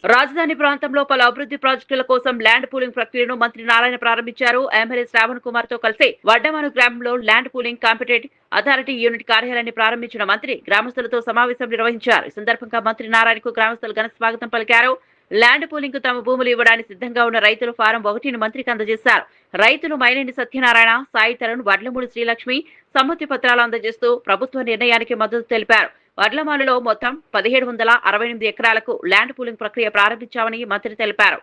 రాజధాని ప్రాంతంలో పలు అభివృద్ధి ప్రాజెక్టుల కోసం ల్యాండ్ పూలింగ్ ప్రక్రియను మంత్రి నారాయణ ప్రారంభించారు. ఎమ్మెల్యే శ్రావణ్ కుమార్ తో కలిసి వడ్డమాను గ్రామంలో land pooling competitive authority unit కార్యాలయాన్ని ప్రారంభించిన మంత్రి గ్రామస్తులతో సమావేశం నిర్వహించారు. ఈ సందర్భంగా మంత్రి నారాయణకు గ్రామస్తులు ఘన స్వాగతం పలికారు. ల్యాండ్ పూలింగ్ కు తమ భూములు ఇవ్వడానికి సిద్ధంగా ఉన్న రైతులు ఫారం 1ను మంత్రికి అందజేశారు. రైతులు మైనేని సత్యనారాయణ, సాయి తరుణ్, వడ్లమూడి శ్రీలక్ష్మి సమ్మతి పత్రాలు అందజేస్తూ ప్రభుత్వ నిర్ణయానికి మద్దతు తెలిపారు. వడ్లమాలలో మొత్తం 1768 ఎకరాలకు ల్యాండ్ పూలింగ్ ప్రక్రియ ప్రారంభించామని మంత్రి తెలిపారు.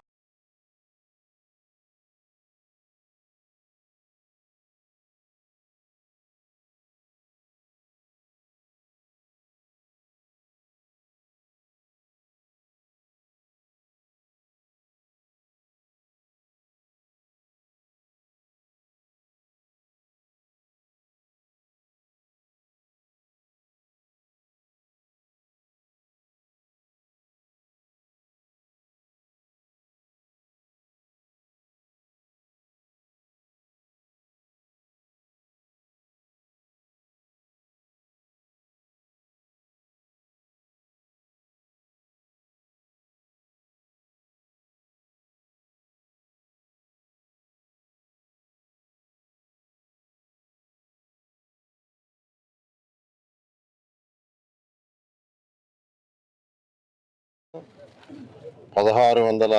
పదహారు వందల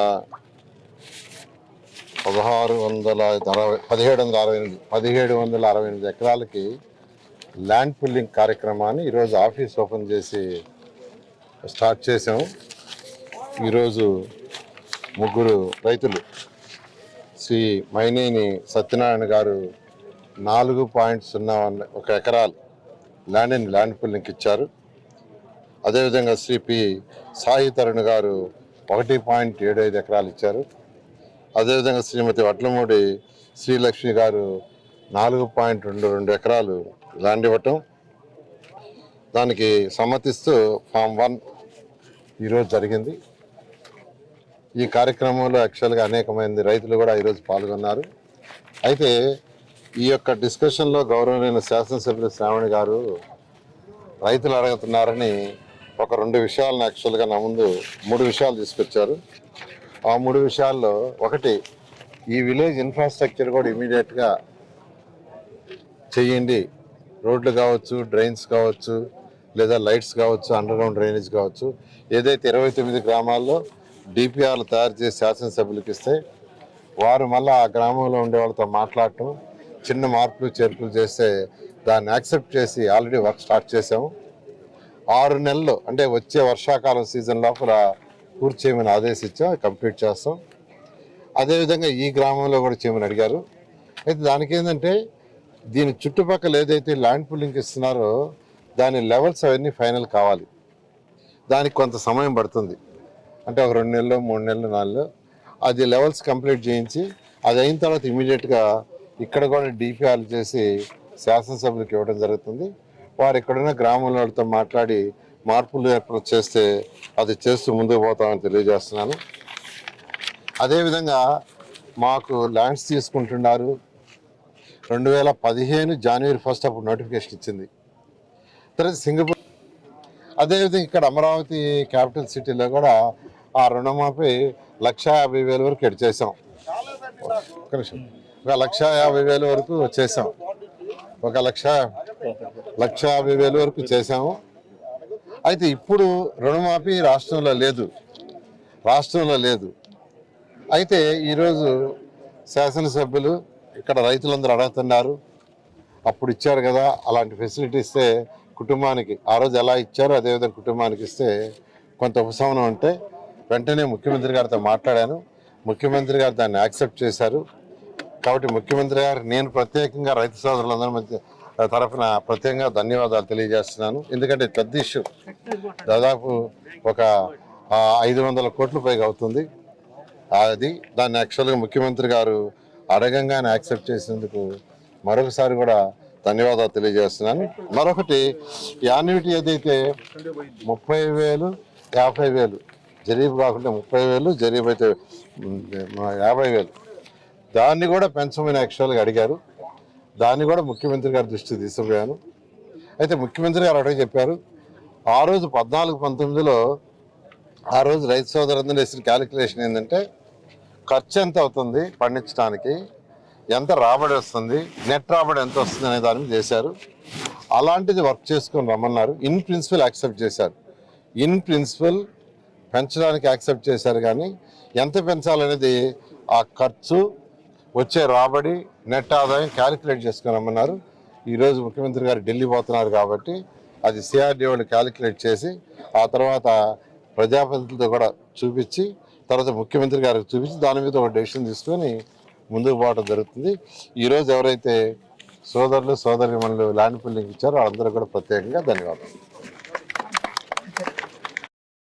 1768 ఎకరాలకి ల్యాండ్ పుల్లింగ్ కార్యక్రమాన్ని ఈరోజు ఆఫీస్ ఓపెన్ చేసి స్టార్ట్ చేసాం. ఈరోజు ముగ్గురు రైతులు శ్రీ మైనేని సత్యనారాయణ గారు 4.01 ఎకరాలు ల్యాండ్ పుల్లింగ్కి ఇచ్చారు. అదేవిధంగా శ్రీ పి సాయి తరుణ్ గారు 1.75 ఎకరాలు ఇచ్చారు. అదేవిధంగా శ్రీమతి వడ్లమూడి శ్రీలక్ష్మి గారు 4.22 ఎకరాలు ల్యాండ్ ఇవ్వటం, దానికి సమ్మతిస్తూ ఫామ్ 1 ఈరోజు జరిగింది. ఈ కార్యక్రమంలో యాక్చువల్గా అనేక మంది రైతులు కూడా ఈరోజు పాల్గొన్నారు. అయితే ఈ యొక్క డిస్కషన్లో గౌరవనీయ శాసనసభ్యులు శ్రావణి గారు రైతులు అడుగుతున్నారని ఒక 2 విషయాలను యాక్చువల్గా నా ముందు 3 విషయాలు తీసుకొచ్చారు. ఆ 3 విషయాల్లో ఒకటి, ఈ విలేజ్ ఇన్ఫ్రాస్ట్రక్చర్ కూడా ఇమీడియట్గా చేయండి. రోడ్లు కావచ్చు, డ్రైన్స్ కావచ్చు, లేదా లైట్స్ కావచ్చు, అండర్గ్రౌండ్ డ్రైనేజ్ కావచ్చు. ఏదైతే 29 గ్రామాల్లో డిపిఆర్లు తయారు చేసి శాసనసభ్యులకు ఇస్తే వారు మళ్ళీ ఆ గ్రామంలో ఉండే వాళ్ళతో మాట్లాడటం, చిన్న మార్పులు చేర్పులు చేస్తే దాన్ని యాక్సెప్ట్ చేసి ఆల్రెడీ వర్క్ స్టార్ట్ చేసాము. 6 నెలలు అంటే వచ్చే వర్షాకాలం సీజన్ లోపల పూర్తి చేయమని ఆదేశించాం, కంప్లీట్ చేస్తాం. అదేవిధంగా ఈ గ్రామంలో కూడా చేయమని అడిగారు. అయితే దానికి ఏంటంటే దీని చుట్టుపక్కల ఏదైతే ల్యాండ్ పుల్లింగ్ ఇస్తున్నారో దాని లెవెల్స్ అవన్నీ ఫైనల్ కావాలి. దానికి కొంత సమయం పడుతుంది, అంటే ఒక 2 నెలలు, 3 నెలలు, 4 నెలలు. అది లెవెల్స్ కంప్లీట్ చేయించి అది అయిన తర్వాత ఇమీడియట్గా ఇక్కడ కూడా డిపిఆర్లు చేసి శాసనసభ్యులకు ఇవ్వడం జరుగుతుంది. వారు ఎక్కడున్న గ్రామంలో మాట్లాడి మార్పులు చేస్తే అది చేస్తూ ముందుకు పోతామని తెలియజేస్తున్నాను. అదేవిధంగా మాకు ల్యాండ్స్ తీసుకుంటున్నారు. 2015 జనవరి 1 అప్పుడు నోటిఫికేషన్ ఇచ్చింది. తర్వాత సింగపూర్, అదేవిధంగా ఇక్కడ అమరావతి క్యాపిటల్ సిటీలో కూడా ఆ రుణమాఫీ 1,50,000 వరకు ఎడ్ చేసాం. 1,50,000 వరకు చేసాం. 1,50,000 వరకు చేసాము. అయితే ఇప్పుడు రుణమాఫీ రాష్ట్రంలో లేదు. అయితే ఈరోజు శాసనసభ్యులు ఇక్కడ రైతులందరూ అడుగుతున్నారు, అప్పుడు ఇచ్చారు కదా అలాంటి ఫెసిలిటీ ఇస్తే కుటుంబానికి, ఆ రోజు ఎలా ఇచ్చారో అదేవిధంగా కుటుంబానికి ఇస్తే కొంత ఉపశమనం ఉంటే వెంటనే ముఖ్యమంత్రి గారితో మాట్లాడాను. ముఖ్యమంత్రి గారు దాన్ని యాక్సెప్ట్ చేశారు. కాబట్టి ముఖ్యమంత్రి గారు నేను ప్రత్యేకంగా రైతు సోదరులందరి మధ్య తరఫున ప్రత్యేకంగా ధన్యవాదాలు తెలియజేస్తున్నాను. ఎందుకంటే పెద్ద ఇష్యూ, దాదాపు ఒక 500 కోట్ల పైగా అవుతుంది. దాన్ని యాక్చువల్గా ముఖ్యమంత్రి గారు అడగంగానే యాక్సెప్ట్ చేసినందుకు మరొకసారి కూడా ధన్యవాదాలు తెలియజేస్తున్నాను. మరొకటి, యాన్యుటీ ఏదైతే 30,000, 50,000 జరీబు కాకుండా 30,000, జరీబు అయితే 50,000, దాన్ని కూడా పెంచమని యాక్చువల్గా అడిగారు. దాన్ని కూడా ముఖ్యమంత్రి గారి దృష్టికి తీసుకుపోయాను. అయితే ముఖ్యమంత్రి గారు అడిగి చెప్పారు, ఆ రోజు 14-19లో ఆ రోజు రైతు సోదరులందరూ వేసిన క్యాలిక్యులేషన్ ఏంటంటే ఖర్చు ఎంత అవుతుంది పండించడానికి, ఎంత రాబడి వస్తుంది, నెట్ రాబడి ఎంత వస్తుంది అనే దాని మీద చేశారు. అలాంటిది వర్క్ చేసుకొని రమ్మన్నారు. ఇన్ ప్రిన్సిపల్ యాక్సెప్ట్ చేశారు. ఇన్ ప్రిన్సిపల్ పెంచడానికి యాక్సెప్ట్ చేశారు, కానీ ఎంత పెంచాలనేది ఆ ఖర్చు, వచ్చే రాబడి, నెట్ ఆదాయం క్యాలిక్యులేట్ చేసుకొని రమ్మన్నారు. ఈరోజు ముఖ్యమంత్రి గారు ఢిల్లీ పోతున్నారు కాబట్టి అది సిఆర్డీ వాళ్ళు క్యాలిక్యులేట్ చేసి ఆ తర్వాత ప్రజాప్రతినిధులతో కూడా చూపించి తర్వాత ముఖ్యమంత్రి గారికి చూపించి దాని మీద ఒక డెసిషన్ తీసుకొని ముందుకు పోవడం జరుగుతుంది. ఈరోజు ఎవరైతే సోదరులు సోదరిమణులు ల్యాండ్ పూలింగ్ ఇచ్చారో వాళ్ళందరూ కూడా ప్రత్యేకంగా ధన్యవాదాలు.